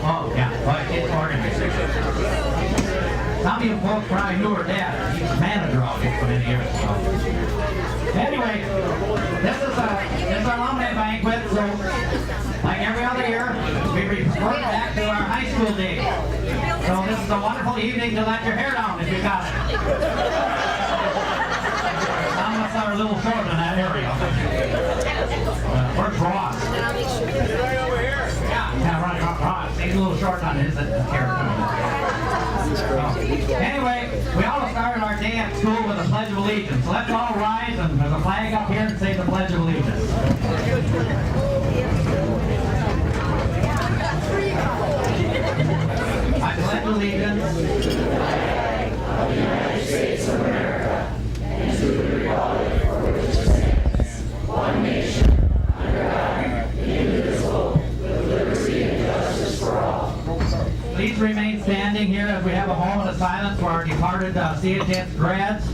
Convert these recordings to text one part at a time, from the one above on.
Oh, yeah, well, it's organization. Some of you folks probably knew her dad. He was manager out here for many years. So. Anyway, this is our Alumni Banquet, so like every other year, we revert back to our high school days. So this is a wonderful evening to let your hair down if you got it. Some of us are a little short in that area. Where's Ross? Right over here. Yeah, right, Ross. He's a little short on his character. Anyway, we all started our day at school with a Pledge of Allegiance. So let's all rise, and there's a flag up here, and say the Pledge of Allegiance. I pledge allegiance to the flag of the United States of America and to the republic for which it stands, one nation, under God, indivisible, with liberty and justice for all. Please remain standing here as we have a moment of silence for our departed CHS grads.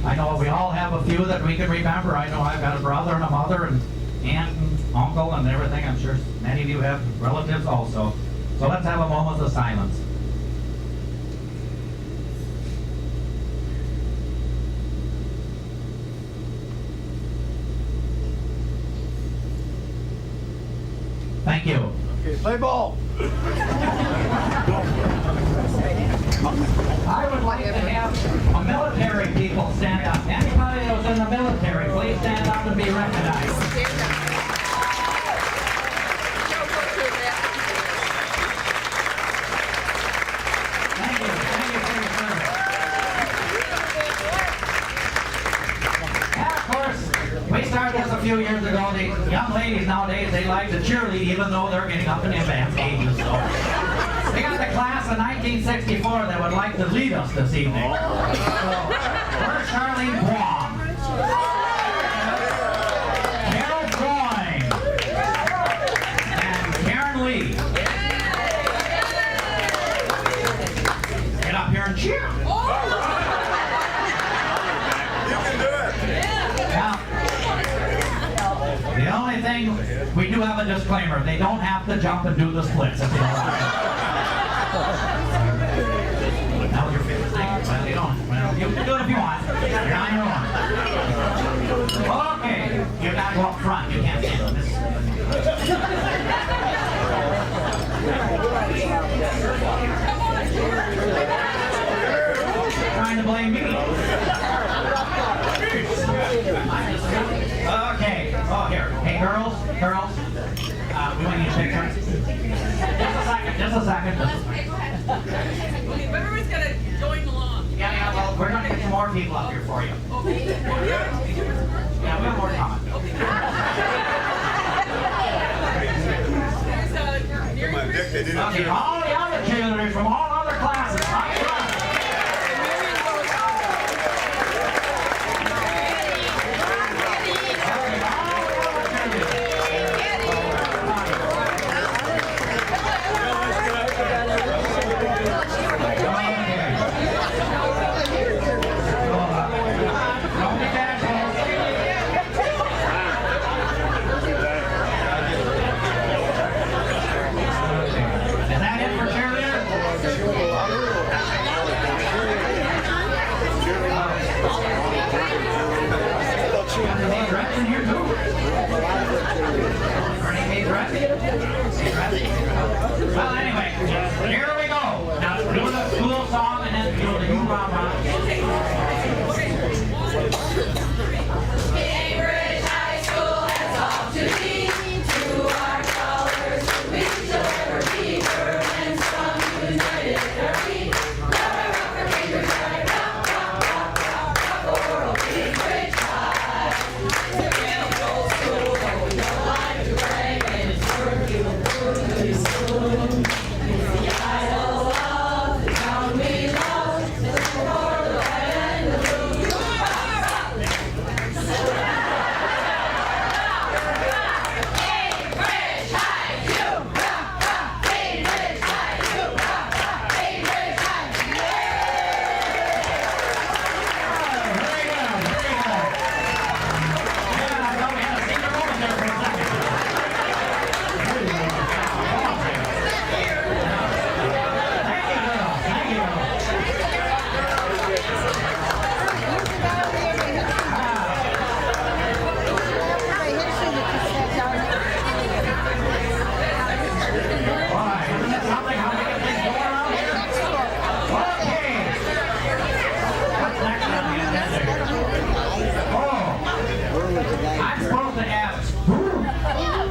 I know we all have a few that we can remember. I know I've got a brother and a mother and aunt and uncle and everything. I'm sure many of you have relatives also. So let's have a moment of silence. Thank you. Okay, play ball. I would like to have a military people stand up. Anybody that was in the military, please stand up and be recognized. Thank you for your service. And of course, we started this a few years ago. The young ladies nowadays, they like to cheerlead even though they're getting up in advanced ages. So we got the class of 1964 that would like to lead us this evening. So, first, Charlene Guam. Carol Groyne. And Karen Lee. Get up here and cheer. You can do it. Now, the only thing, we do have a disclaimer. They don't have to jump and do the splits if they don't want to. That was your favorite thing? Well, you don't. Well, you can do it if you want. You're on your own. Okay. You gotta go up front. You can't stand on this. Trying to blame me. Okay. Oh, here. Hey, girls. We want you to take turns. Just a second. Everyone's got to join along. Yeah, well, we're going to get some more people up here for you. Okay. Yeah, we have more coming. There's My dick, they did it. Okay, all the other cheerleaders from all other classes, up front. Is that it for cheerleaders?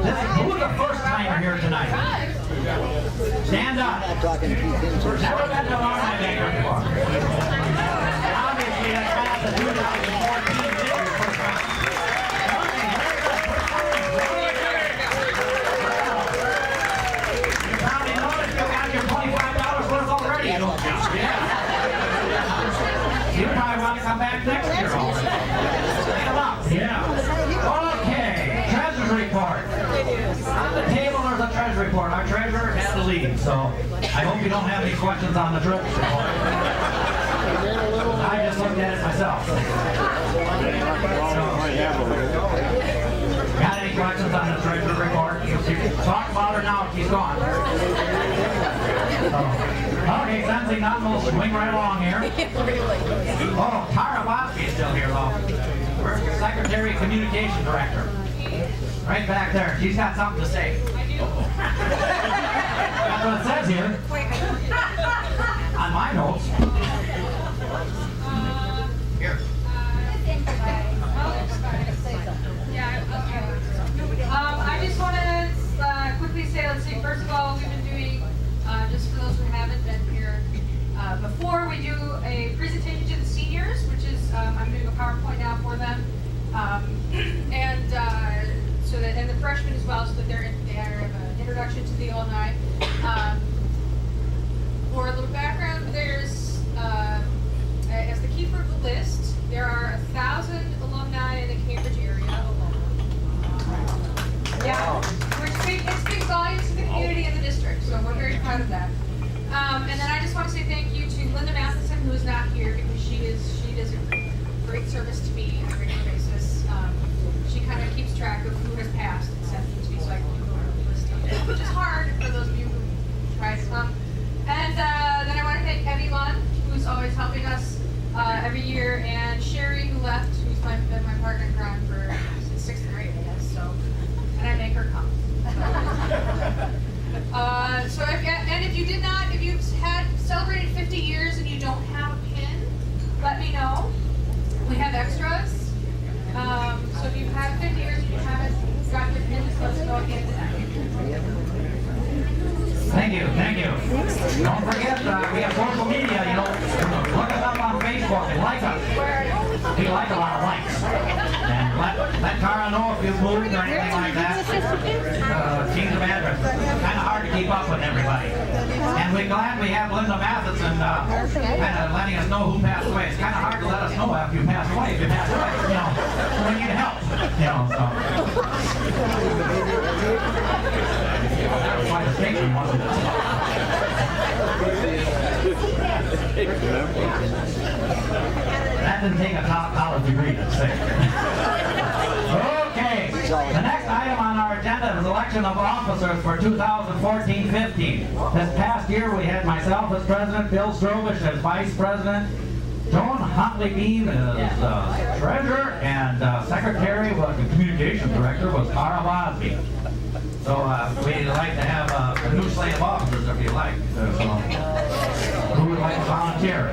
who's the first timer here tonight? Stand up. Never been to Alumni Banquet before. Obviously, that's class of 2014 did your first time. You probably noticed you got your $25 worth already, don't you? Yeah. You probably want to come back next year already. Come up. Yeah. Okay. Treasurer's report. On the table there's a treasurer's report. Our treasurer had to leave, so I hope you don't have any questions on the treasurer's report. I just looked at it myself. Got any questions on the treasurer's report? Talk about her now if she's gone. Okay, sensing none, we'll swing right along here. Oh, Tara Watsky is still here, though. Where's the Secretary of Communication Director? Right back there. She's got something to say. That's what it says here. On my notes. Here. I just want to quickly say, let's see, first of all, we've been doing, just for those who haven't been here before, we do a presentation to the seniors, which is, I'm doing a PowerPoint now for them. So that, and the freshmen as well, so that they have an introduction to the alumni. For a little background, there's, as the keeper of the list, there are 1,000 alumni in the Cambridge area alone. Yeah, which speaks volumes to the community and the district, so we're very proud of that. And then I just want to say thank you to Linda Matheson, who is not here, because she does a great service to me on a regular basis. She kind of keeps track of who has passed and sent them to me, so I can go over the list of it, which is hard for those of you who try to come. And then I want to thank Evie Lund, who's always helping us every year, and Sherry, who left, who's been my partner in crime since 6th grade, I guess. So, and I make her come. So if you've had celebrated 50 years and you don't have a pin, let me know. We have extras. So if you've had 50 years and you haven't got your pin, just let us know again tonight. Thank you. Don't forget, we have social media, look us up on Facebook and like us. We like a lot of likes. And let Tara know if you've moved or anything like that. Change of address. Kind of hard to keep up with everybody. And we're glad we have Linda Matheson kind of letting us know who passed away. It's kind of hard to let us know after you pass away. If you pass away, we need help. So. That was quite a statement, wasn't it? That didn't take a top college degree to say. Okay, the next item on our agenda is election of officers for 2014-15. This past year we had myself as president, Bill Strobish as vice president, Joan Huntley Beam as treasurer, and secretary was the communications director was Tara Wasby. So we'd like to have a new slate of officers if you like. Who would like to volunteer?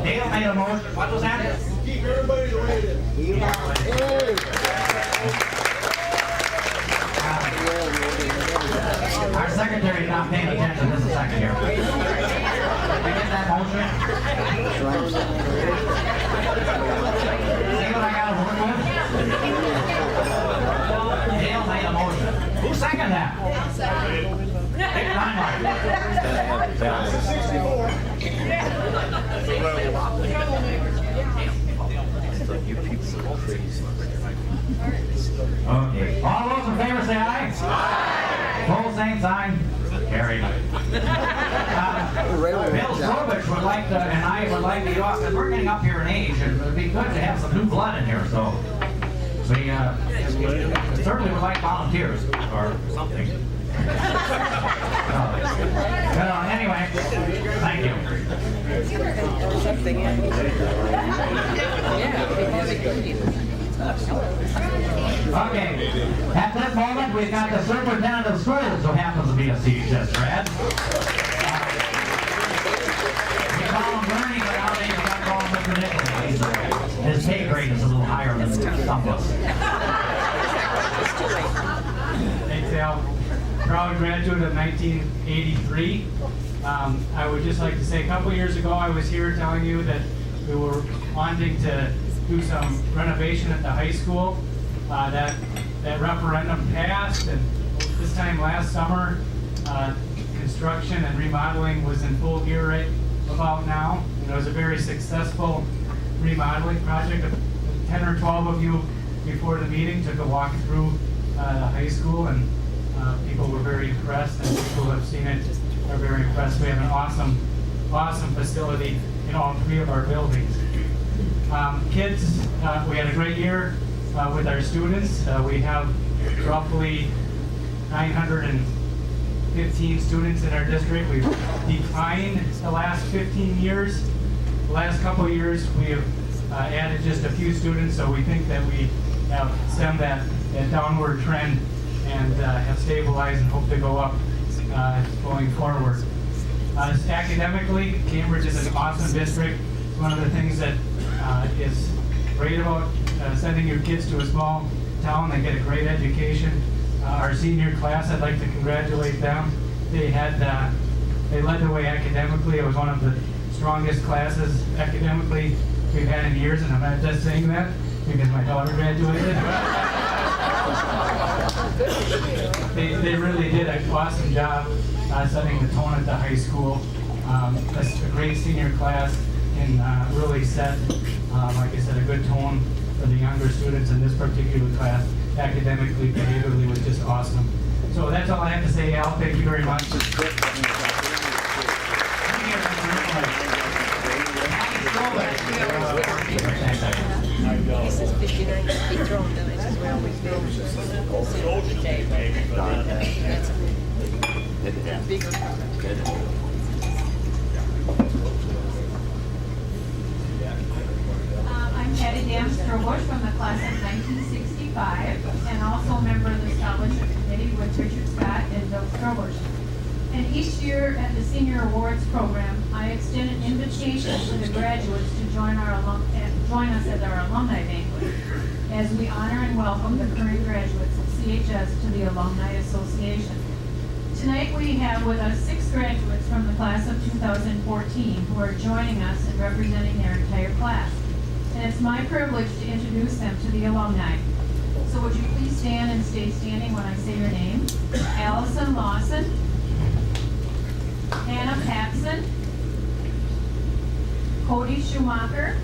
Dale made a motion. What was that? Keep everybody the way it is. Our secretary is not paying attention. This is second here. Did we get that motion? See what I got to work with? Dale made a motion. Who seconded that? Big limelight. Okay. All those in favor say aye. Aye. Opposed, same sign. Carried. Bill Strobish would like to, and I would like to get off, because we're getting up here in age, and it would be good to have some new blood in here, so we certainly would like volunteers or something. Anyway, thank you. Okay, at this moment we've got the superintendent of schools who happens to be a CHS grad. We call him Bernie, but nowadays we got to call him Mr. admittedly, his pay grade is a little higher than some of us. Thanks, Al. Proud graduate of 1983. I would just like to say a couple years ago I was here telling you that we were wanting to do some renovation at the high school. That referendum passed, and this time last summer, construction and remodeling was in full gear right about now. And it was a very successful remodeling project. 10 or 12 of you before the meeting took a walk through the high school, and people were very impressed, and people who have seen it are very impressed. We have an awesome facility in all three of our buildings. Kids, we had a great year with our students. We have roughly 915 students in our district. We've declined the last 15 years. The last couple of years, we have added just a few students, so we think that we have stemmed that downward trend and have stabilized and hope to go up going forward. Academically, Cambridge is an awesome district. One of the things that is great about sending your kids to a small town, they get a great education. Our senior class, I'd like to congratulate them. They led the way academically. It was one of the strongest classes academically we've had in years, and I'm not just saying that because my daughter graduated. They really did an awesome job setting the tone at the high school. A great senior class and really set, like I said, a good tone for the younger students in this particular class. Academically, behaviorally was just awesome. So that's all I have to say, Al. Thank you very much. He says 59 feet thrown down. He says we always do. That's a bigger problem. I'm Patty Damstrobush from the class of 1965 and also a member of the scholarship committee with Richard Scott and Bill Strobush. And each year at the Senior Awards program, I extend an invitation to the graduates to join us at our Alumni Banquet as we honor and welcome the current graduates of CHS to the Alumni Association. Tonight we have with us 6 graduates from the class of 2014 who are joining us and representing their entire class. And it's my privilege to introduce them to the alumni. So would you please stand and stay standing when I say your name? Allison Lawson, Hannah Paxson, Cody Schumacher,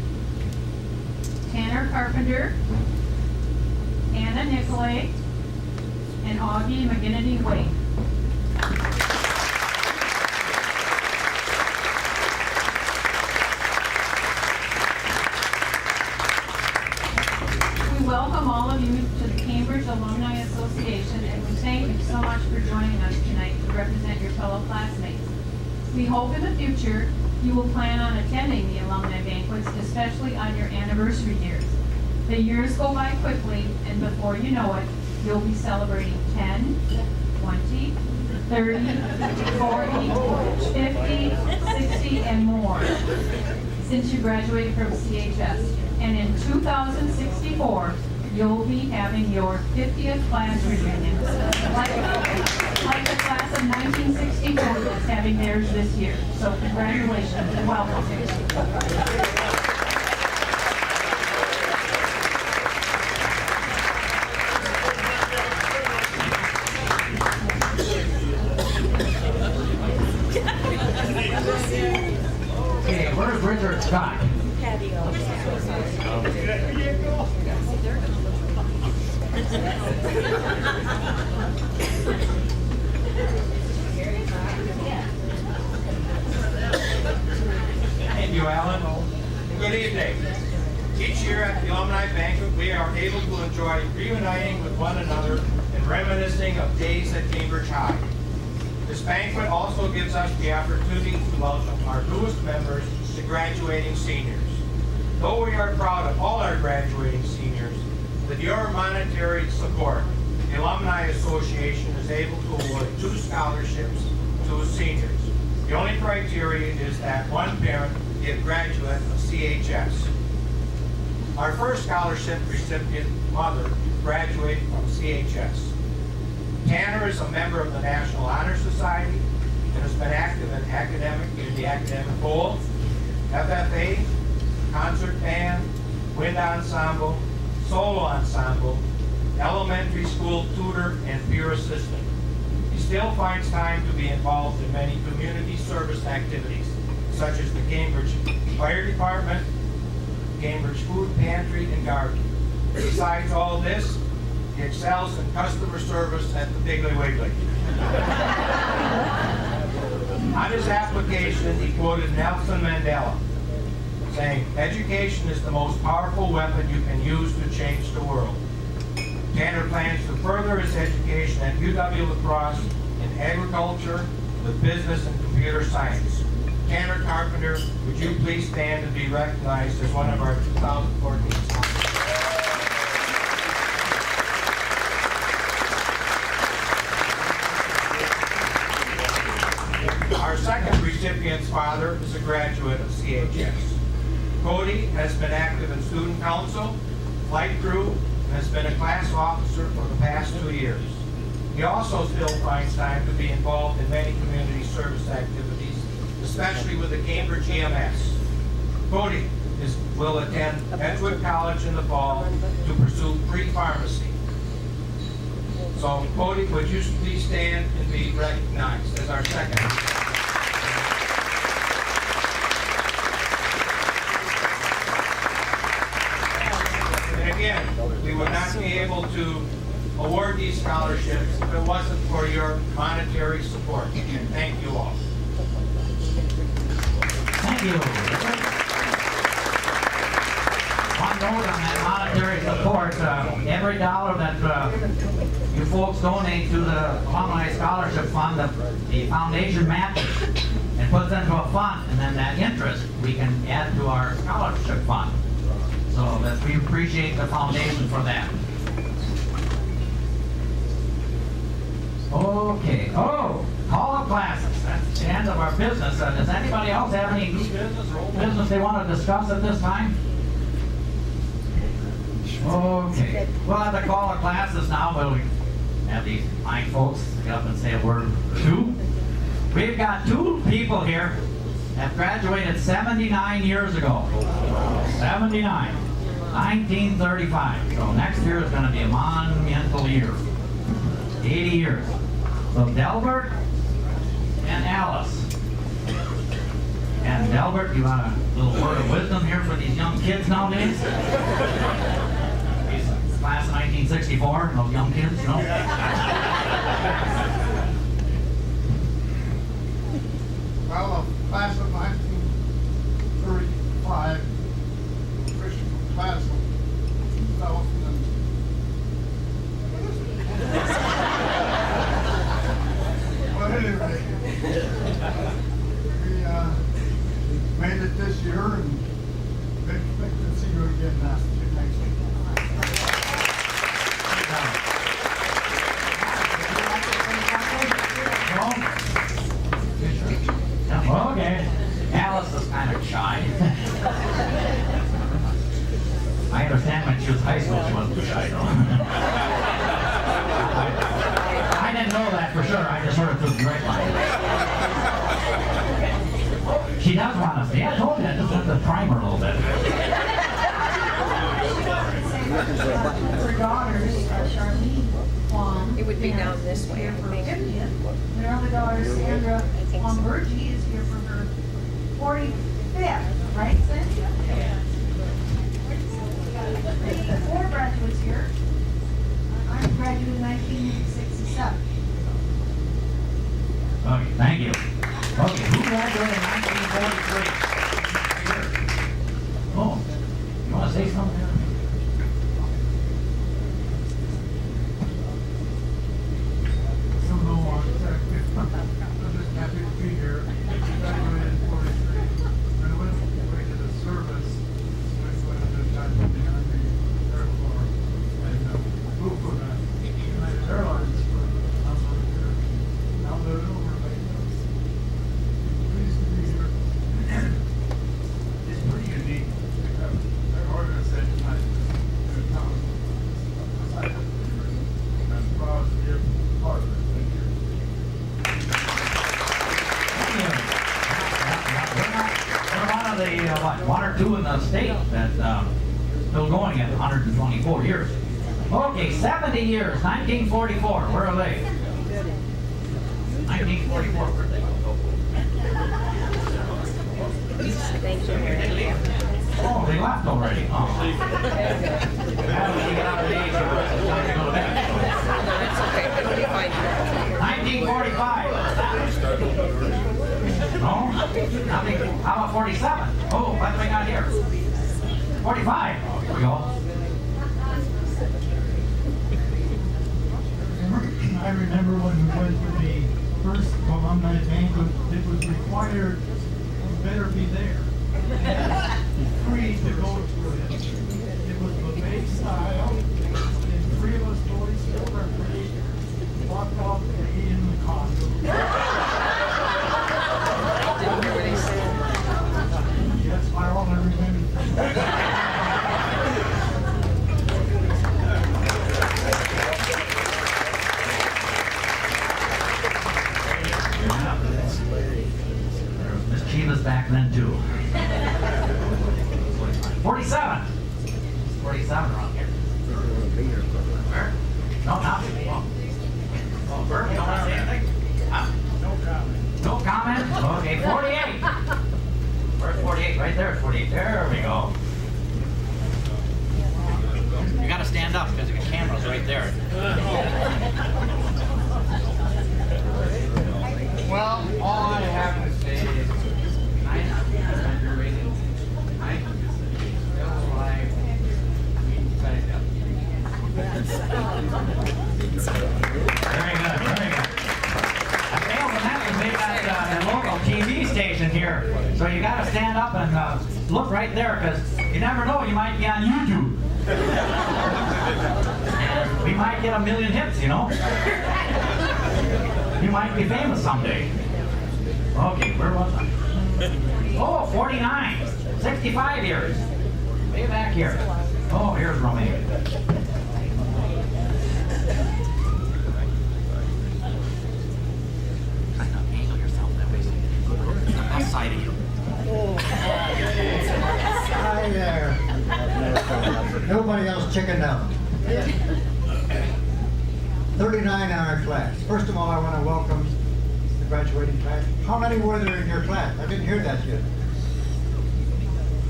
Tanner Carpenter, Anna Nicolay, and Augie McGinnity Wade. We welcome all of you to the Cambridge Alumni Association, and we thank you so much for joining us tonight to represent your fellow classmates. We hope in the future you will plan on attending the alumni banquets, especially on your anniversary years. The years go by quickly, and before you know it, you'll be celebrating 10, 20, 30, 40, 50, 60, and more since you graduated from CHS. And in 2064, you'll be having your 50th class reunion, like the class of 1964 that's having theirs this year. So congratulations and welcome. Okay, where's Richard Scott? Thank you, Alan. Good evening. Each year at the Alumni Banquet, we are able to enjoy reuniting with one another and reminiscing of days at Cambridge High. This banquet also gives us the opportunity to welcome our newest members, the graduating seniors. Though we are proud of all our graduating seniors, with your monetary support, the Alumni Association is able to award 2 scholarships to seniors. The only criteria is that one parent be a graduate of CHS. Our first scholarship recipient mother graduated from CHS. Tanner is a member of the National Honor Society and has been active in the academic bowl, FFA, concert band, wind ensemble, solo ensemble, elementary school tutor, and peer assistant. He still finds time to be involved in many community service activities, such as the Cambridge Fire Department, Cambridge Food Pantry, and Garden. Besides all this, he excels in customer service at the Piggly Wiggly. On his application, he quoted Nelson Mandela, saying, "Education is the most powerful weapon you can use to change the world." Tanner plans to further his education at UW-La Crosse in agriculture with business and computer science. Tanner Carpenter, would you please stand and be recognized as one of our 2014 sponsors? Our second recipient's father is a graduate of CHS. Cody has been active in student council, flight crew, and has been a class officer for the past 2 years. He also still finds time to be involved in many community service activities, especially with the Cambridge EMS. Cody will attend Edgewood College in the fall to pursue pre-pharmacy. So, Cody, would you please stand and be recognized as our second? And again, we would not be able to award these scholarships if it wasn't for your monetary support. And thank you all. Thank you. One note on that monetary support, every dollar that you folks donate to the Alumni Scholarship Fund, the foundation matches and puts into a fund, and then that interest we can add to our scholarship fund. So that we appreciate the foundation for that. Okay. Oh, call up classes. That's the end of our business. Does anybody else have any new business or old business they want to discuss at this time? Okay. We'll have to call our classes now, but we have these fine folks get up and say a word or two. We've got 2 people here that graduated 79 years ago. 79. 1935. So next year is going to be a monumental year. 80 years. So Delbert and Alice. And Delbert, you want a little word of wisdom here for these young kids nowadays? These class of 1964, those young kids, you know? Well, the class of 1935, Christian class of 2000. But anyway, we made it this year and we expect to see you again next week. Okay. Alice is kind of shy. I understand when she was high school she wasn't shy though. I didn't know that for sure. I just heard it through the grapevine. She does want to stay. I told you I just have to prime her a little bit. Her daughters are Charlene Wong. It would be down this way, I Here for think. 50th. Their other daughter, Sandra Wong Burgee, is here for her 45th, right, Cynthia? Yeah. 4 graduates here. I graduated in 1967. Okay, thank you. Okay, who graduated in 1943? Oh, you want to say something? Don't know what exactly. I'm just happy to be here. I graduated in 43. And I went away to the service. I went to the time in the Army Air Corps. And flew for the United Airlines for a number of years. Now they're over. Pleased to be here. are two in the state that still going at 124 years. Okay, 70 years, 1944. Where are they? 1944. Where are they? Oh, they left already. Oh. Well, when you get out of the age, it's time to go to bed. 1945. No? Nothing. How about 47? Oh, what do we got here? 45. Here we go. I remember when we went to the first alumni banquet, it was required, you better be there. Free to go to it. It was buffet style, and 3 of us boys still refereed, walked off and ate in the condo. Yes, I all remember. Miss Chivas back then too. 47. 47 around here. Where? No, nothing. Oh, Bert, you don't want to say anything? Huh? No comment. No comment? Okay, 48. Where's 48? Right there, 48. There we go. You gotta stand up because the camera's right there. Well, all I have to say is, I graduated. I still alive. We decided to. Very good, very good. I failed in that was made at the local TV station here. So you gotta stand up and look right there because you never know, you might be on YouTube. And we might get 1 million hits, you know? You might be famous someday. Okay, where was I? Oh, 49. 65 years. Way back here. Oh, here's Romania. Kind of angle yourself that way so you can go to the best side of you. Hi there. Nobody else chickened out. 39 in our class. First of all, I want to welcome the graduating class. How many were there in your class? I didn't hear that yet.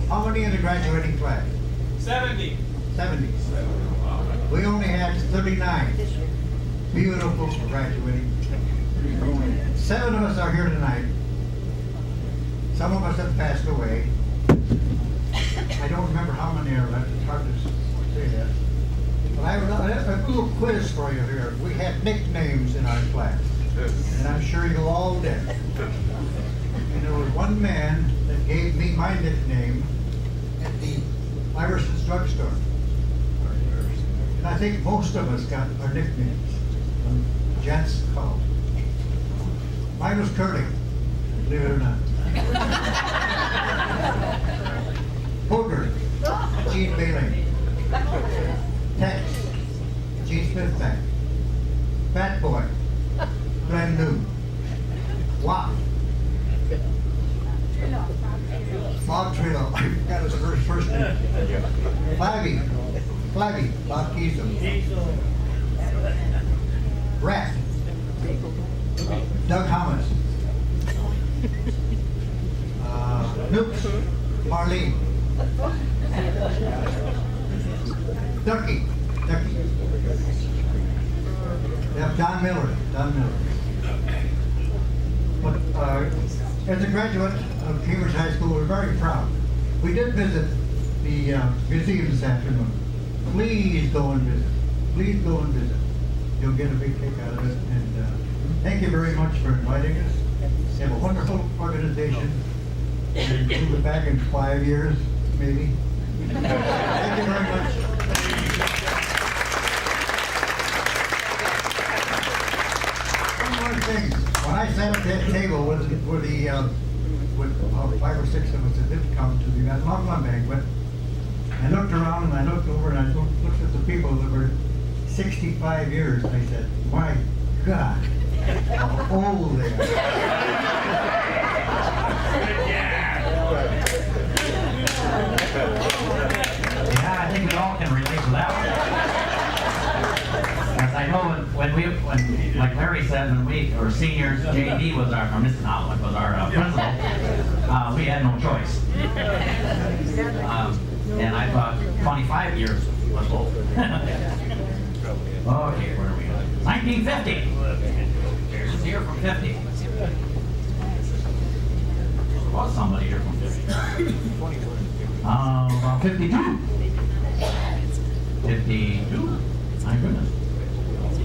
How many in the graduating class? 70. 70. We only had 39. Beautiful for graduating. 7 of us are here tonight. Some of us have passed away. I don't remember how many are left. It's hard to say that. But I have a little quiz for you here. We had nicknames in our class, and I'm sure you all did. And there was one man that gave me my nickname at the Iverson's drugstore. And I think most of us got our nicknames from gents called. Mine was Curly, believe it or not. Booger, Gene Bailey. Tex, Gene Smithback. Fat Boy, Glenn New. Wop. Bob Trillo, I forgot his first name. Flabby, Bob Kiesel. Rat, Doug Thomas. Nooks, Marlene. Ducky. We have Don Miller. But as a graduate of Cambridge High School, we're very proud. We did visit the museum this afternoon. Please go and visit. You'll get a big kick out of it. And thank you very much for inviting us. You have a wonderful organization. And we'll be back in 5 years, maybe. Thank you very much. One more thing. When I sat at that table with 5 or 6 of us that did come to the Alumni Banquet, I looked around and I looked over and I looked at the people that were 65 years. And I said, my God, how old they are. Yeah, I think we all can relate to that one. Because I know when like Larry said, when we were seniors, J.D. was our, or Mr. Notland was our principal, we had no choice. And I thought 25 years was old. Okay, where are we going? 1950. Who's here from 50? There was somebody here from 50. About 52. 52. My goodness.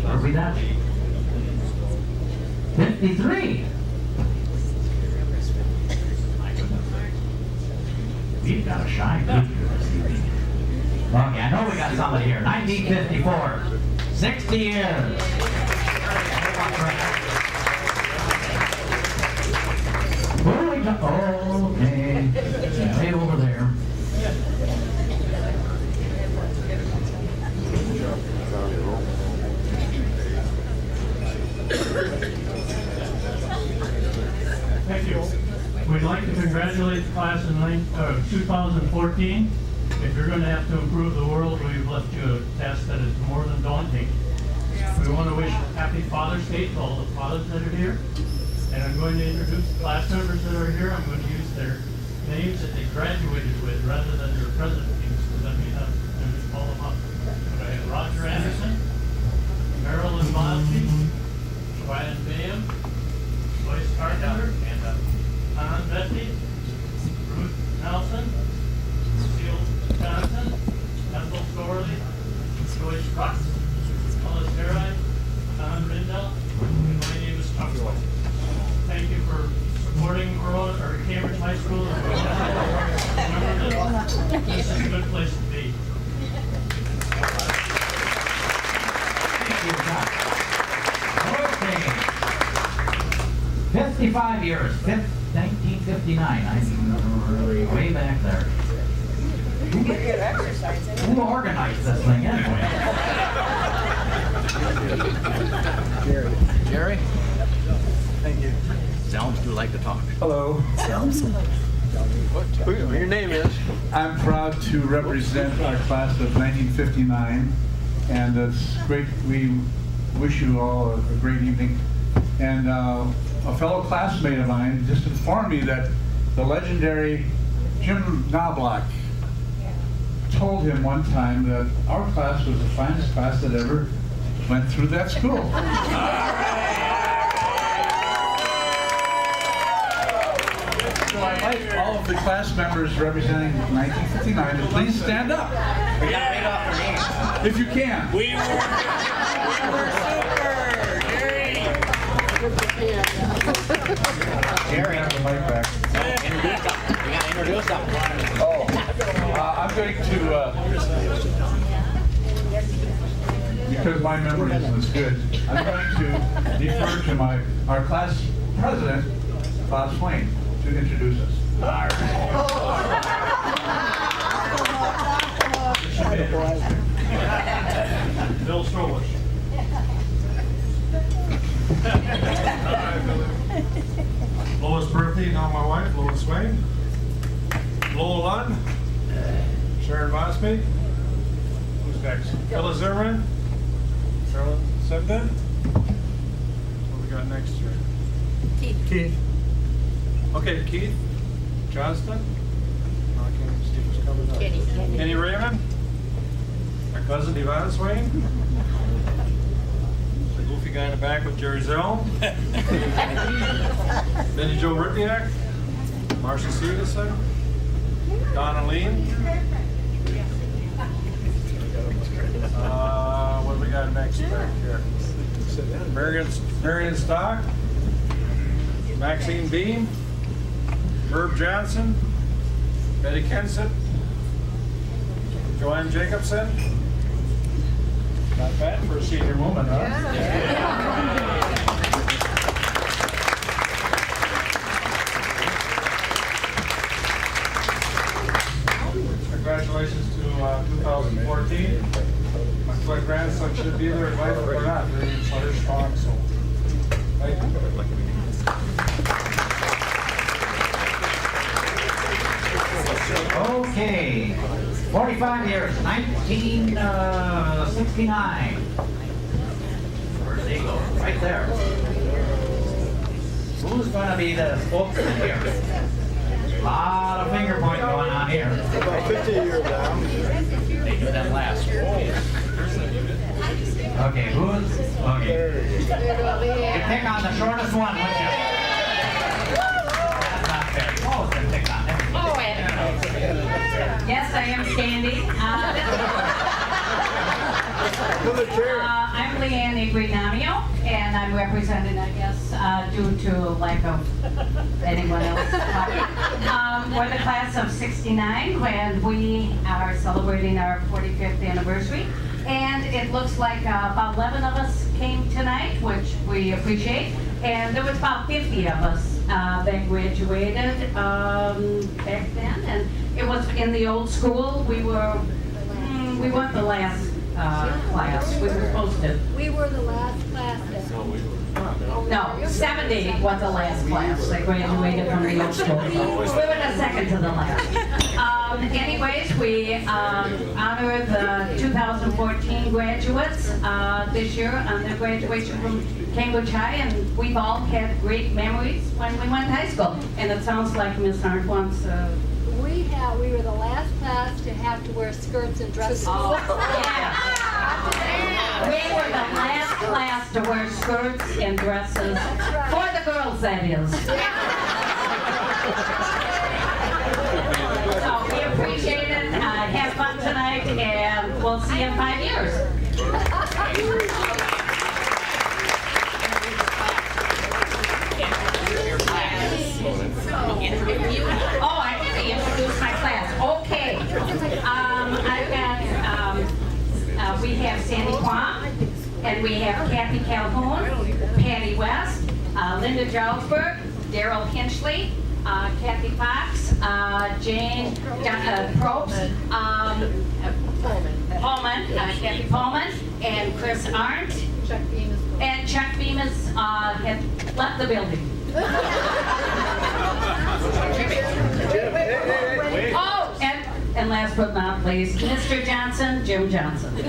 Where are we at? 53. My goodness. We've got a shy group here this evening. Okay, I know we got somebody here. 1954. 60 years. Okay. Way over there. Thank you. We'd like to congratulate the class in 2014. If you're going to have to improve the world, we've left you a task that is more than daunting. We want to wish Happy Father's Day to all the fathers that are here. And I'm going to introduce the class members that are here. I'm going to use their names that they graduated with rather than their present names, because then we have to call them up. But I have Roger Anderson, Marilyn Bosby, Brian Bayham, Joyce Carpenter, and Don Betty, Ruth Nelson, Lucille Johnson, Ethel Thorley, Joyce Rux, Alice Harrod, Don Rindell, and my name is Chuck White. Thank you for supporting Cambridge High School. Remember that this is a good place to be. Thank you, John. Okay. 55 years. 1959. I'm really way back there. Who organized this thing anyway? Jerry? Thank you. Zelms do like to talk. Hello. Your name is? I'm proud to represent our class of 1959, and it's great. We wish you all a great evening. And a fellow classmate of mine just informed me that the legendary Jim Knobloch told him one time that our class was the finest class that ever went through that school. So I'd like all of the class members representing 1959 to please stand up. We got to read off their names. If you can. We were super, Jerry. Have the mic back. Introduce them. You got to introduce them. Oh, I'm going to, because my memory isn't as good, I'm going to defer to our class president, Bob Swain, to introduce us. Bill Strolish. Lois Berthy, now my wife, Lois Swain. Lowell Lund. Sharon Bosby. Who's next? Ella Zimmerman. Carolyn Sebden. What we got next here? Keith. Okay, Keith Johnston. I can't even see who's coming up. Kenny Raymond. My cousin Yvonne Swain. The goofy guy in the back with Jerry Zell. Benny Joe Ripniak. Marcia Stevenson. Donna Lean. What do we got next back here? Marion Stock. Maxine Beam. Herb Johnson. Betty Kensett. Joanne Jacobson. Not bad for a senior woman, huh? Congratulations to 2014. My grandson should be there, but they're not. They're strong, so thank you. Okay, 45 years, 1969. Where did they go? Right there. Who's going to be the spokesman here? A lot of finger pointing going on here. About 50 years now. They do that last. Okay, who's? Okay. You pick on the shortest one, would you? That's not fair. You always been picked on. Yes, I am Sandy. I'm Leanne Igrinamio, and I'm representing, I guess, due to lack of anyone else. We're the class of '69, when we are celebrating our 45th anniversary. And it looks like about 11 of us came tonight, which we appreciate. And there was about 50 of us that graduated back then. And it was in the old school. We weren't the last class. We were supposed to. We were the last class. No, 70 was the last class. They graduated from the old school. We were the second to the last. Anyways, we honor the 2014 graduates this year on their graduation from Cambridge High, and we've all had great memories when we went to high school. And it sounds like Ms. Arndt wants We were the last class to have to wear skirts and dresses. Oh, yeah. We were the last class to wear skirts and dresses. For the girls, that is. So we appreciate it. Have fun tonight, and we'll see you in 5 years. Oh, I didn't introduce my class. Okay. We have Sandy Kwong, and we have Kathy Calhoun, Patty West, Linda Jarlsberg, Daryl Hinchley, Kathy Fox, Jane Probst, Pullman, Kathy Pullman, and Chris Arndt, and Chuck Bemis had left the building. Oh, and last but not least, Mr. Johnson, Jim Johnson. Okay,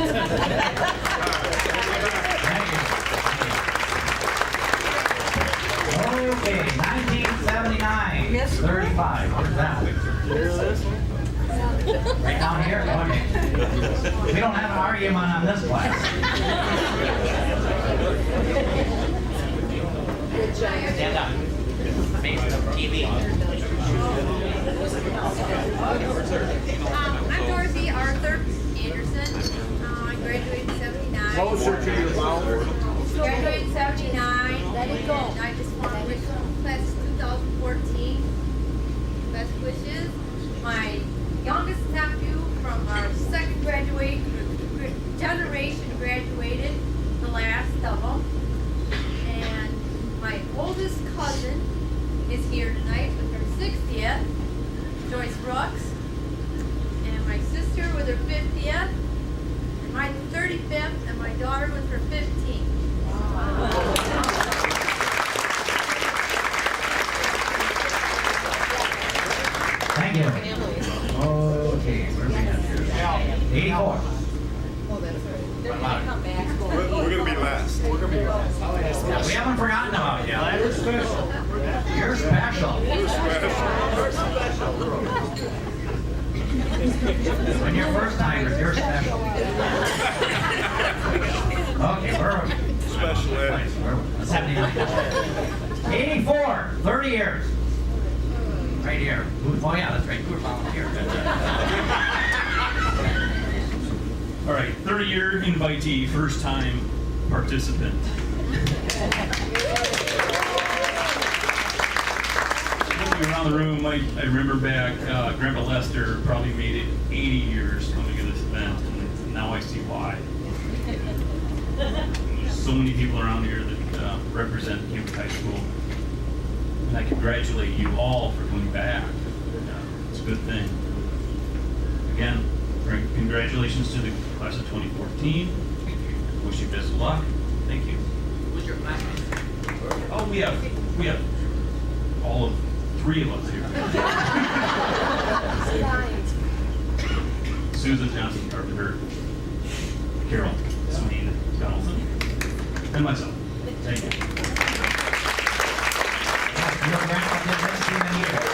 1979. 35. Where's that? Right down here? Okay. We don't have an argument on this class. Stand up. Face the TV. I'm Dorothy Arthur Anderson. I graduated in '79. Closer to your mouth. Graduated in '79. Let it go. And I just want to wish class 2014 best wishes. My youngest nephew from our second generation graduated, the last of them. And my oldest cousin is here tonight with her 60th, Joyce Brooks. And my sister with her 50th, and my 35th, and my daughter with her 15th. Wow. Thank you. Okay, where are we at here? 84. We're going to be last. We're going to be last. Yeah, we haven't forgotten about you. You're special. You're special. When you're first timers, you're special. Okay, where are we? Special ed. 79. 84, 30 years. Right here. Oh yeah, that's right. You were volunteer. All right, 30-year invitee, first-time participant. Looking around the room, I remember back, Grandpa Lester probably made it 80 years coming to this event, and now I see why. There's so many people around here that represent Cambridge High School, and I congratulate you all for coming back. It's a good thing. Again, congratulations to the class of 2014. Wish you best of luck. Thank you. Who's your classmate? Oh, we have all of 3 of us here. Susan Johnson Carpenter, Carol Swain Donaldson, and myself. Thank you. Your grandpa did this for many years.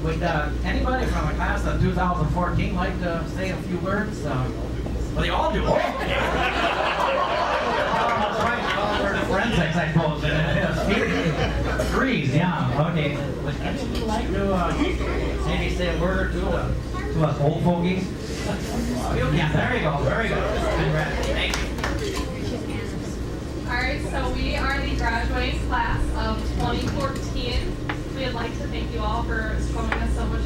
Would anybody from the class of 2014 like to say a few words? Well, they all do. Oh, that's right. You all were the forensics, I suppose. Threes, yeah. Okay. Would anybody like to maybe say a word or two to us old fogies? Yeah, there you go. Very good. Congrats. Thank you. All right, so we are the graduating class of 2014. We'd like to thank you all for showing us so much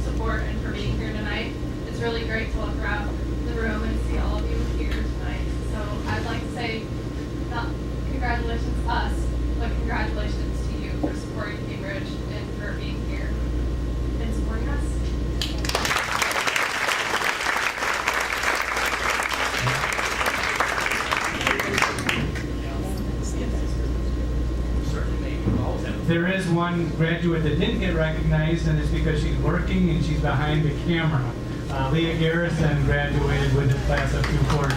support and for being here tonight. It's really great to look around the room and see all of you here tonight. So I'd like to say not congratulations us, but congratulations to you for supporting Cambridge and for being here and supporting us. There is one graduate that didn't get recognized, and it's because she's working and she's behind the camera. Leah Garrison graduated with the class of 214.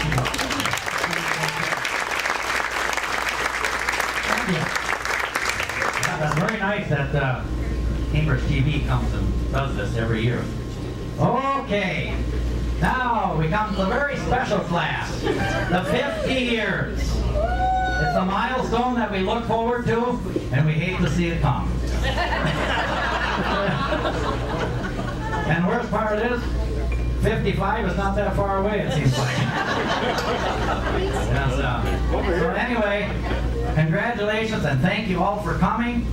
Thank you. Yeah, that's very nice that Cambridge TV comes and does this every year. Okay, now we come to the very special class, the 50 years. It's a milestone that we look forward to, and we hate to see it come. And the worst part is, 55 is not that far away, it seems like. Yes, so anyway, congratulations and thank you all for coming.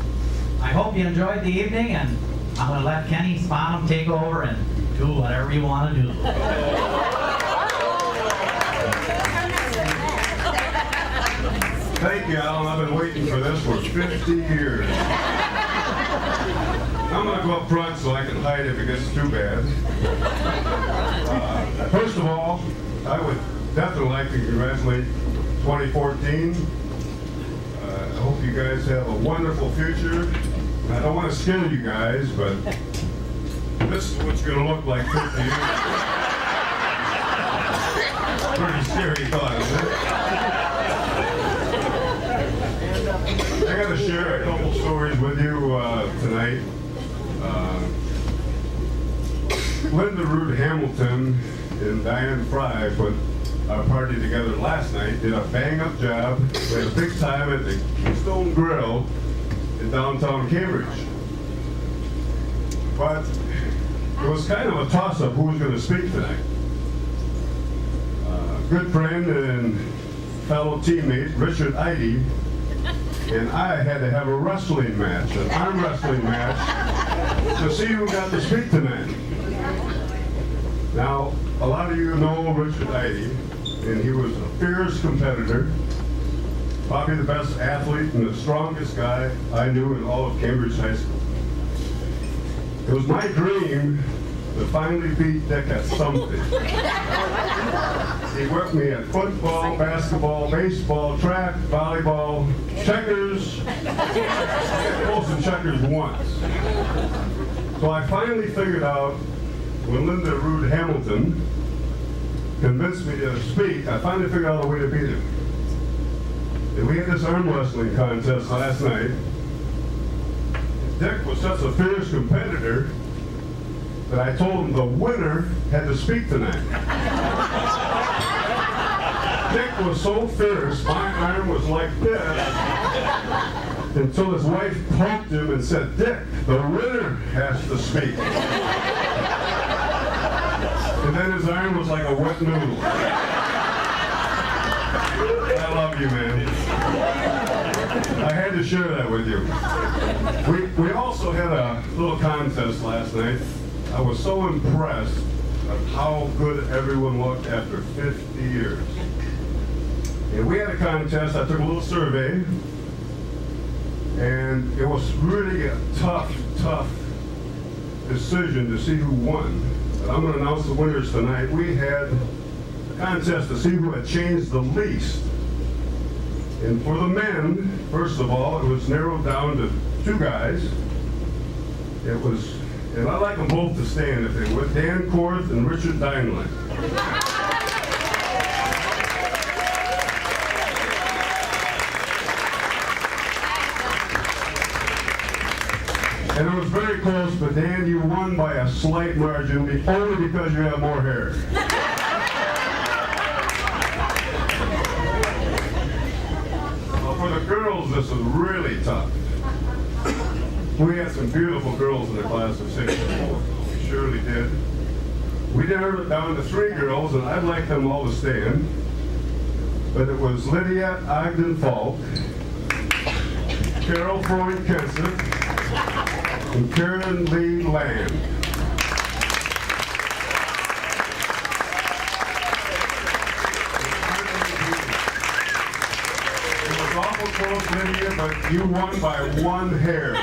I hope you enjoyed the evening, and I'm going to let Kenny Sponham take over and do whatever you want to do. Thank you, Alan. I've been waiting for this for 50 years. I'm going to go up front so I can hide if it gets too bad. First of all, I would definitely like to congratulate 2014. I hope you guys have a wonderful future. I don't want to scare you guys, but this is what it's going to look like 50 years. Pretty scary thought, isn't it? I got to share a couple stories with you tonight. Linda Root Hamilton and Diane Fry put a party together last night, did a bang-up job. We had a big time at the Keystone Grill in downtown Cambridge. But it was kind of a toss-up who was going to speak tonight. Good friend and fellow teammate, Richard Eide, and I had to have a wrestling match, an arm wrestling match, to see who got to speak tonight. Now, a lot of you know Richard Eide, and he was a fierce competitor, probably the best athlete and the strongest guy I knew in all of Cambridge High School. It was my dream to finally beat Dick at something. He whipped me at football, basketball, baseball, track, volleyball, checkers. Close in checkers once. So I finally figured out when Linda Root Hamilton convinced me to speak, I finally figured out a way to beat him. And we had this arm wrestling contest last night. Dick was such a fierce competitor that I told him the winner had to speak tonight. Dick was so fierce, my arm was like this, until his wife poked him and said, "Dick, the winner has to speak." And then his arm was like a wet noodle. I love you, man. I had to share that with you. We also had a little contest last night. I was so impressed of how good everyone looked after 50 years. And we had a contest. I took a little survey, and it was really a tough decision to see who won. and I'm going to announce the winners tonight. We had a contest to see who had changed the least. And for the men, first of all, it was narrowed down to 2 guys. It was, and I'd like them both to stand if they would, Dan Korth and Richard Deinlein. And it was very close, but Dan, you won by a slight margin, only because you have more hair. Well, for the girls, this was really tough. We had some beautiful girls in the class of 64. We surely did. We narrowed it down to 3 girls, and I'd like them all to stand. But it was Lydia Ogden Falk, Carol Freund Kenseth, and Karen Lee Land. It was awful close, Lydia, but you won by 1 hair.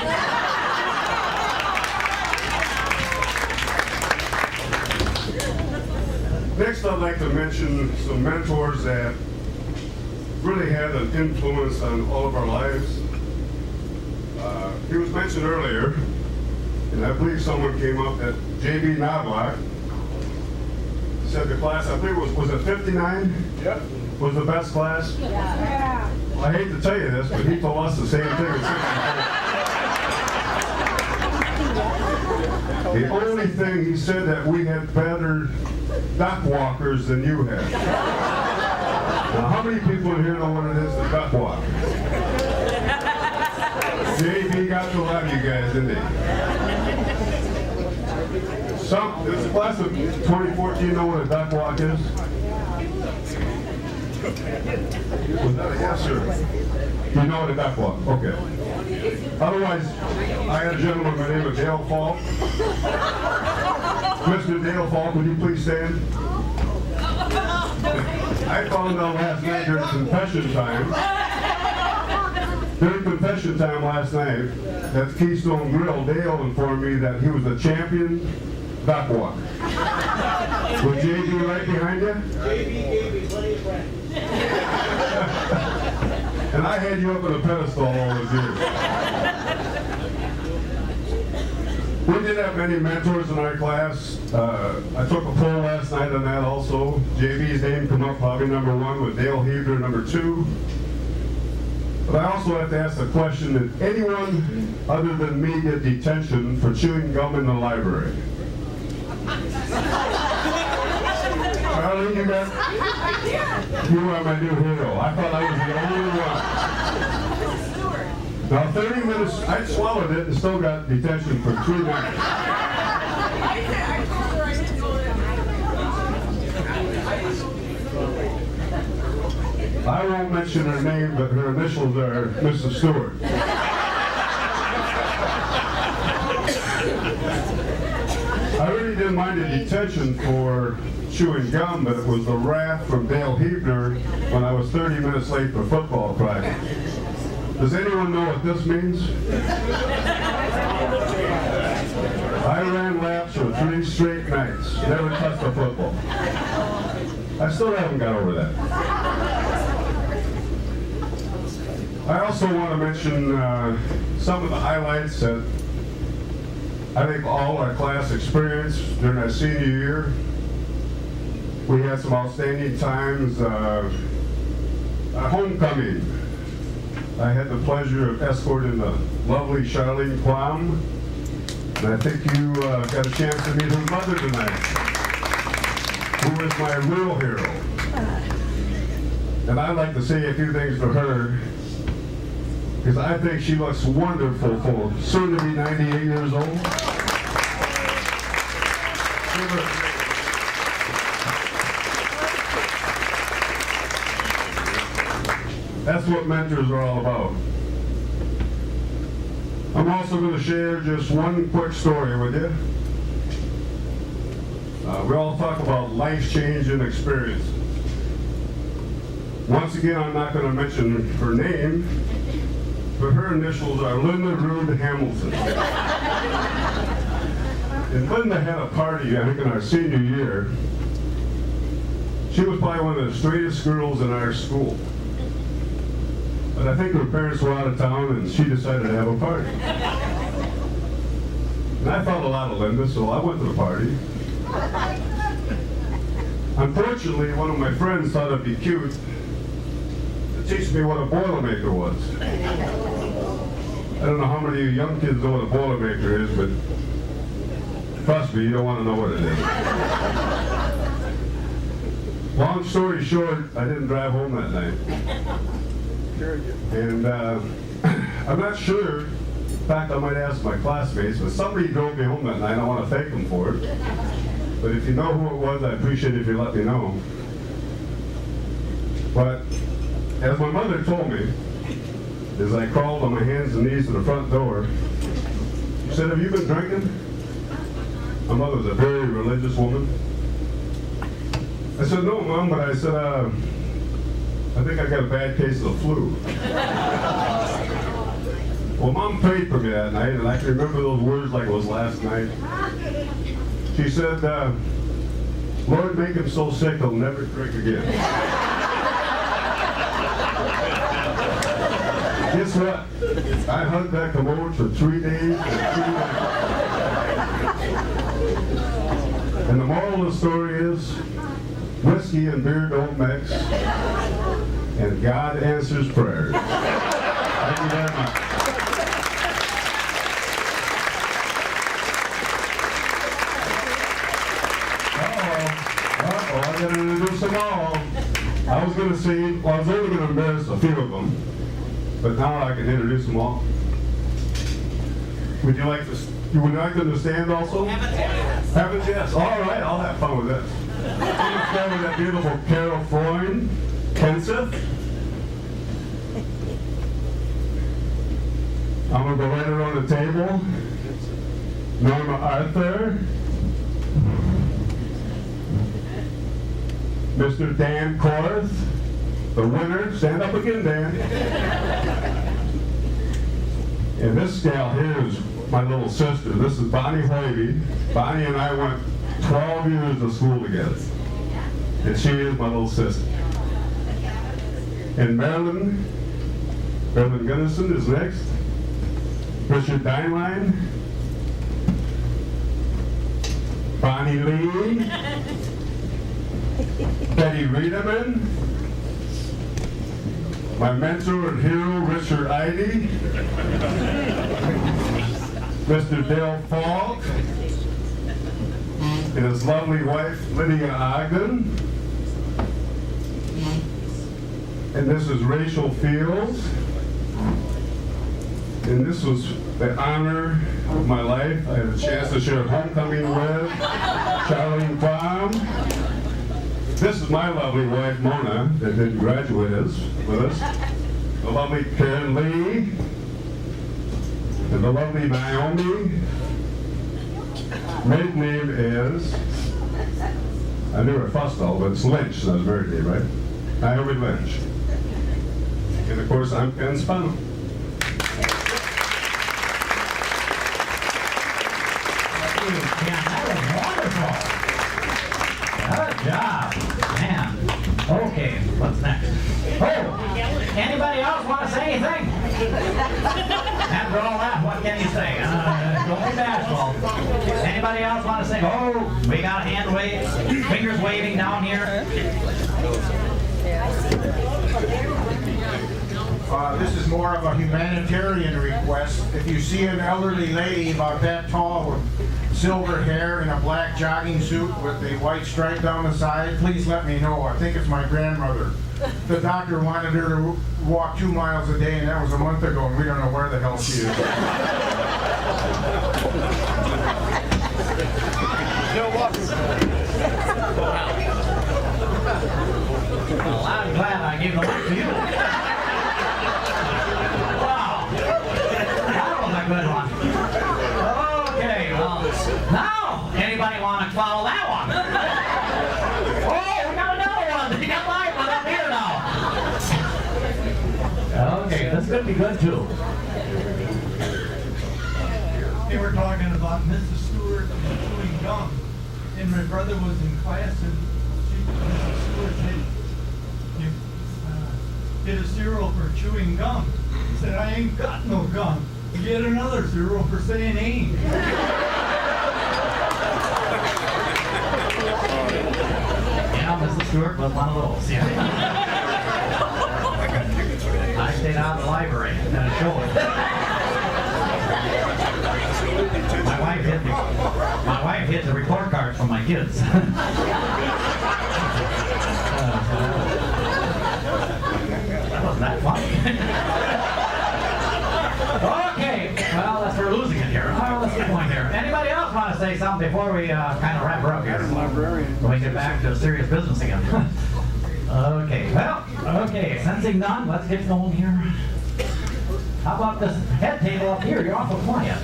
Next, I'd like to mention some mentors that really had an influence on all of our lives. He was mentioned earlier, and I believe someone came up that J.B. Knobloch said the class, I believe was it 59? Yep. Was the best class? Yeah. I hate to tell you this, but he told us the same thing at 64. The only thing he said that we had better duck walkers than you had. Now, how many people in here know what it is to duck walk? JB got to love you guys, didn't he? Does the class of 2014 know what a duck walk is? Was that a yes, sir? You know what a duck walk? Okay. Otherwise, I had a gentleman by the name of Dale Falk. Mr. Dale Falk, would you please stand? I found out last night during confession time. During confession time last night at Keystone Grill, Dale informed me that he was a champion duck walker. Was JB right behind you? JB gave me plenty of friends. And I had you up on a pedestal all those years. We did have many mentors in our class. I took a poll last night on that also. JB's name came up probably number 1 with Dale Hebner number 2. But I also have to ask the question, did anyone other than me get detention for chewing gum in the library? Charlie, you got? You are my new hero. I thought I was the only one. Now 30 minutes, I swallowed it and still got detention for 3 minutes. I won't mention her name, but her initials are Mrs. Stewart. I really didn't mind the detention for chewing gum, but it was the wrath from Dale Hebner when I was 30 minutes late for football practice. Does anyone know what this means? I ran laps for 3 straight nights, never touched a football. I still haven't got over that. I also want to mention some of the highlights that I think all our class experienced during our senior year. We had some outstanding times. Our homecoming, I had the pleasure of escorting the lovely Charlene Plum, and I think you got a chance to meet her mother tonight, who is my real hero. And I'd like to say a few things for her, because I think she looks wonderful for soon to be 98 years old. That's what mentors are all about. I'm also going to share just one quick story with you. We all talk about life-changing experiences. Once again, I'm not going to mention her name, but her initials are Linda Rude Hamilton. And Linda had a party, I think, in our senior year. She was probably one of the straightest girls in our school. But I think her parents were out of town and she decided to have a party. And I thought a lot of Linda, so I went to the party. Unfortunately, one of my friends thought it'd be cute to teach me what a Boilermaker was. I don't know how many of you young kids know what a Boilermaker is, but trust me, you don't want to know what it is. Long story short, I didn't drive home that night. And I'm not sure, in fact I might ask my classmates, but somebody drove me home that night. I want to thank them for it. But if you know who it was, I appreciate it if you let me know. But as my mother told me, as I crawled on my hands and knees to the front door, she said, "Have you been drinking?" My mother was a very religious woman. I said, "No, Mom," but I said, I think I got a bad case of the flu. Well, Mom prayed for me that night, and I can remember those words like it was last night. She said, "Lord, make him so sick he'll never drink again." Guess what? I hugged that commode for 3 days and 3 nights. And the moral of the story is, whiskey and beer don't mix, and God answers prayers. Thank you very much. Uh-oh, I gotta introduce them all. I was gonna say, well, I was only gonna embarrass a few of them, but now I can introduce them all. Would you like to stand also? Heavens, yes. All right, I'll have fun with this. Let's start with that beautiful Carol Freund, Kenseth. I'm going to go right around the table. Norma Arthur. Mr. Dan Korth, the winner. Stand up again, Dan. And this gal here is my little sister. This is Bonnie Hoybe. Bonnie and I went 12 years to school together. And she is my little sister. And Marilyn Gunnison is next. Richard Dineline. Bonnie Lee. Betty Riedemann. My mentor and hero, Richard Ivey. Mr. Dale Falk. And his lovely wife, Lydia Ogden. And this is Rachel Fields. And this was the honor of my life. I had a chance to share homecoming with Charlene Baum. This is my lovely wife, Mona, that didn't graduate with us. The lovely Karen Lee. And the lovely Naomi. Maiden name is, I knew her first all, but it's Lynch, so that's married name, right? Naomi Lynch. And of course, I'm Ken Spano. That was wonderful. Good job, man. Okay, what's next? Oh, anybody else want to say anything? After all that, what can you say? Don't be bashful. Anybody else want to say? Oh, we got hand wave, fingers waving down here. This is more of a humanitarian request. If you see an elderly lady about that tall with silver hair in a black jogging suit with a white stripe down the side, please let me know. I think it's my grandmother. The doctor wanted her to walk 2 miles a day, and that was a month ago, and we don't know where the hell she is. Well, I'm glad I gave the mic to you. Wow. That was a good one. Okay, well, now, anybody want to follow that one? Oh, we got another one. You got live one up here now. Okay, this is going to be good, too. they were talking about Mrs. Stewart and chewing gum. And my brother was in class and Mrs. Stewart said, you get a zero for chewing gum. He said, I ain't got no gum. You get another zero for saying ain't. Yeah, Mrs. Stewart was one of those, yeah. I stayed out of the library and showed it. My wife hid the report cards from my kids. That wasn't that funny. Okay, well, that's we're losing it here. Oh, let's get going here. Anybody else want to say something before we kind of wrap her up here? So we get back to serious business again. Okay, well, okay, sensing none, let's get going here. How about this head table up here? You're awful quiet.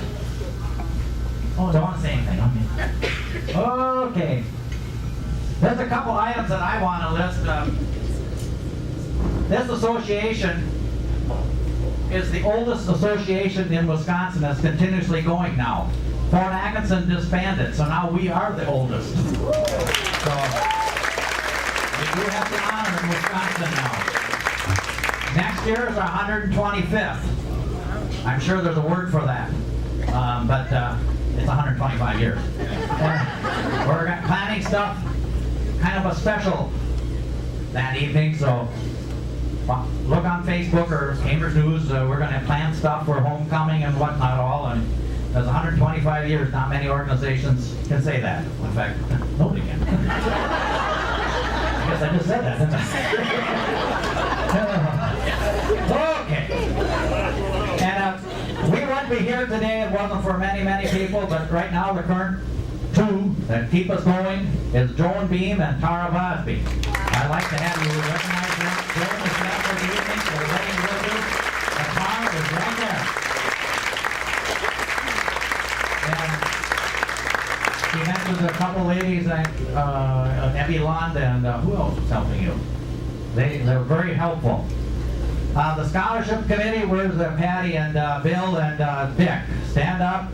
Oh, don't want to say anything. Okay. There's a couple items that I want to list. This association is the oldest association in Wisconsin that's continuously going now. Fort Atkinson disbanded, so now we are the oldest. So we do have the honor in Wisconsin now. Next year is our 125th. I'm sure there's a word for that, but it's 125 years. We're planning stuff, kind of a special that evening, so look on Facebook or Cambridge News. We're going to plan stuff for homecoming and whatnot all, and there's 125 years. Not many organizations can say that. In fact, nobody can. I guess I just said that, didn't I? Okay. And we wouldn't be here today if it wasn't for many, many people, but right now the current two that keep us going is Joan Beam and Tara Bosby. I'd like to have you recognize them. Joan is back for the evening. They're ready with you. And Tara is right there. And she mentioned a couple ladies, Abby Lund and who else was helping you? They're very helpful. The scholarship committee, where's Patty and Bill and Dick? Stand up.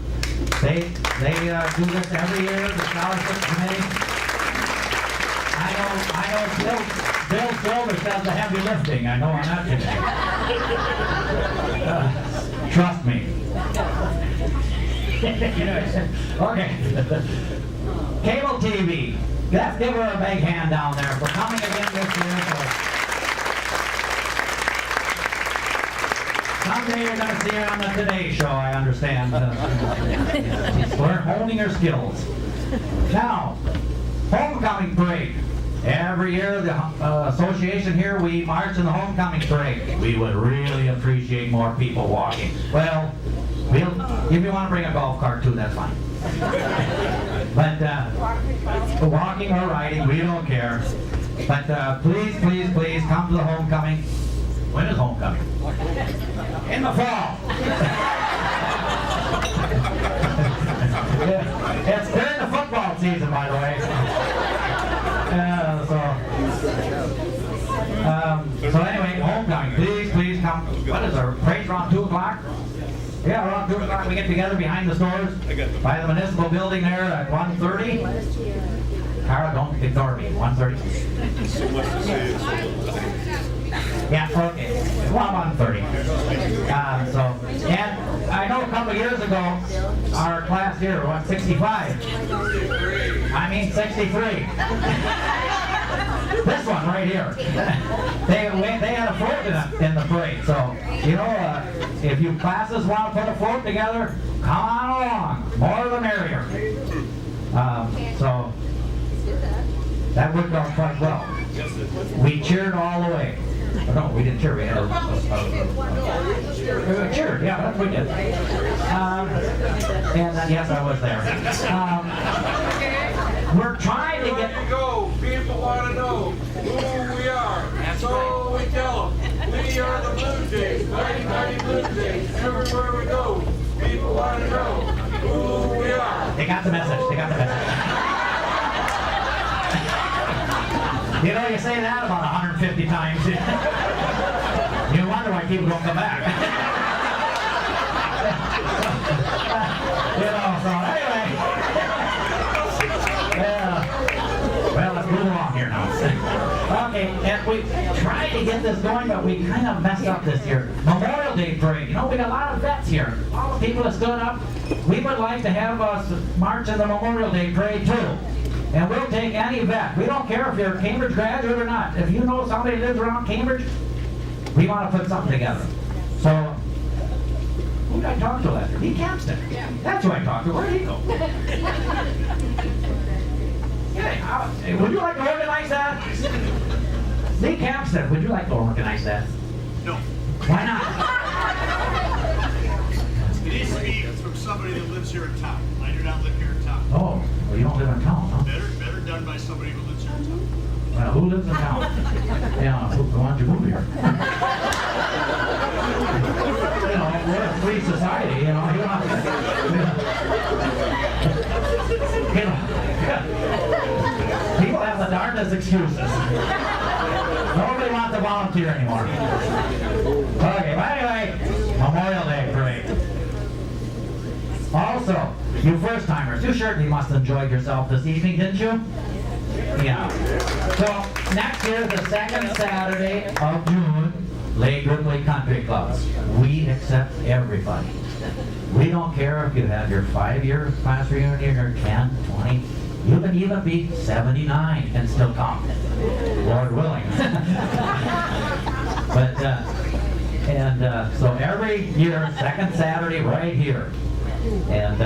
They do this every year, the scholarship committee. I know Bill Silver does the heavy lifting. I know on that committee. Trust me. Okay. Cable TV. Let's give her a big hand down there for coming again this year. Someday you're going to see her on the Today Show, I understand. We're honing her skills. Now, homecoming parade. Every year, the association here, we march in the homecoming parade. We would really appreciate more people walking. Well, if you want to bring a golf cart too, that's fine. But walking or riding, we don't care. But please, please, please come to the homecoming. When is homecoming? In the fall. It's during the football season, by the way. So anyway, homecoming. Please, please come. What is our parade around 2 o'clock? Yeah, around 2 o'clock we get together behind the stores by the municipal building there at 1:30. Tara, don't ignore me. 1:30. Yeah, okay. Well, 1:30. And I know a couple of years ago, our class here, 65? I mean 63. This one right here. They had a float in the parade, so, you know, if you classes want to put a float together, come on along. More the merrier. So, that worked out quite well. We cheered all the way. No, we didn't cheer. We had cheered. Yeah, that's what we did. And yes, I was there. We're trying to get. Go. People want to know who we are. So we tell them. We are the Blue Jays. Mighty, mighty Blue Jays. Everywhere we go, people want to know who we are. They got the message. They got the message. You know, you say that about 150 times. You wonder why people don't come back. You know, so anyway. Well, let's move along here now. Okay, and we tried to get this going, but we kind of messed up this year. Memorial Day Parade. You know, we got a lot of vets here. All the people that stood up. We would like to have us march in the Memorial Day Parade too. And we'll take any vet. We don't care if you're a Cambridge graduate or not. If you know somebody who lives around Cambridge, we want to put something together. So, who did I talk to last year? Lee Campston. Yeah. That's who I talked to. Where'd he go? Hey, would you like to organize that? Lee Campston, would you like to organize that? No. Why not? It needs to be from somebody that lives here in town. I do not live here in town. Oh, well, you don't live in town, huh? Better done by somebody who lives here in town. Well, who lives in town? Yeah, why don't you move here? You know, we're a free society, you know. People have the darndest excuses. Nobody wants to volunteer anymore. Okay, but anyway, Memorial Day Parade. Also, you first-timers, you certainly must have enjoyed yourself this evening, didn't you? Yeah. So, next year, the second Saturday of June, Lake Ripley Country Clubs. We accept everybody. We don't care if you had your 5-year class reunion or 10, 20. You can even be 79 and still come. Lord willing. But, so every year, second Saturday right here. And,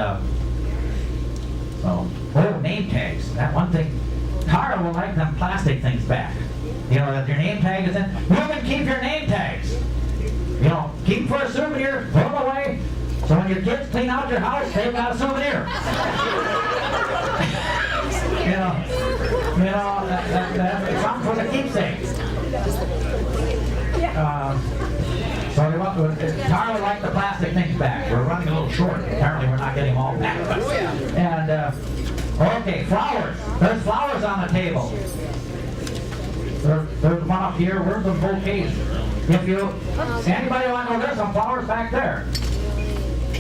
name tags. That one thing. Tara will like them plastic things back. You know, if your name tag is in, you can keep your name tags. You know, keep for a souvenir, throw them away. So when your kids clean out your house, they've got a souvenir. That's something for the keepsakes. Tara would like the plastic things back. We're running a little short. Apparently we're not getting them all back. And, okay, flowers. There's flowers on the table. There's one up here. Where's the bouquets? Anybody want to know, there's some flowers back there.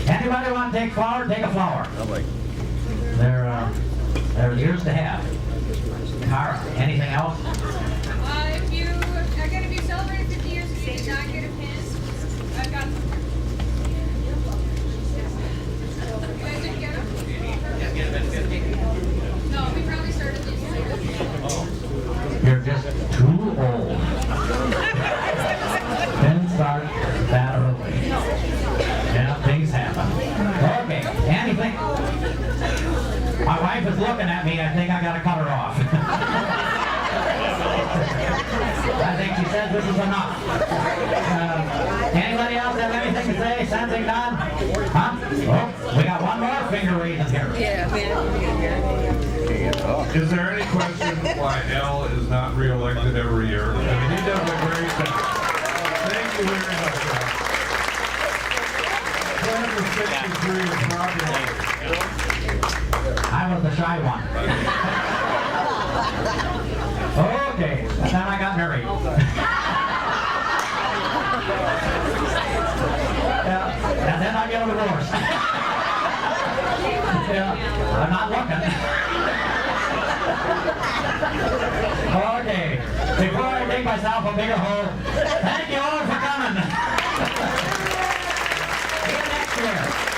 Anybody want to take flower? Take a flower. They're yours to have. Tara, anything else? If you celebrated 50 years and you did not get a pin, I've got some. You guys didn't get them? No, we probably started these later. You're just too old. Didn't start that early. Yeah, things happen. Okay, anything? My wife is looking at me. I think I gotta cut her off. I think she says this is enough. Anybody else have anything to say? Sensing none? Huh? Oh, we got one more finger raising here. Is there any question why Al is not re-elected every year? I mean, he does a great job. Thank you very much, Al. Class of 63 is probably... I was the shy one. Okay, and then I got married. And then I get a divorce. I'm not looking. Okay, before I dig myself a bigger hole, thank you all for coming. See you next year.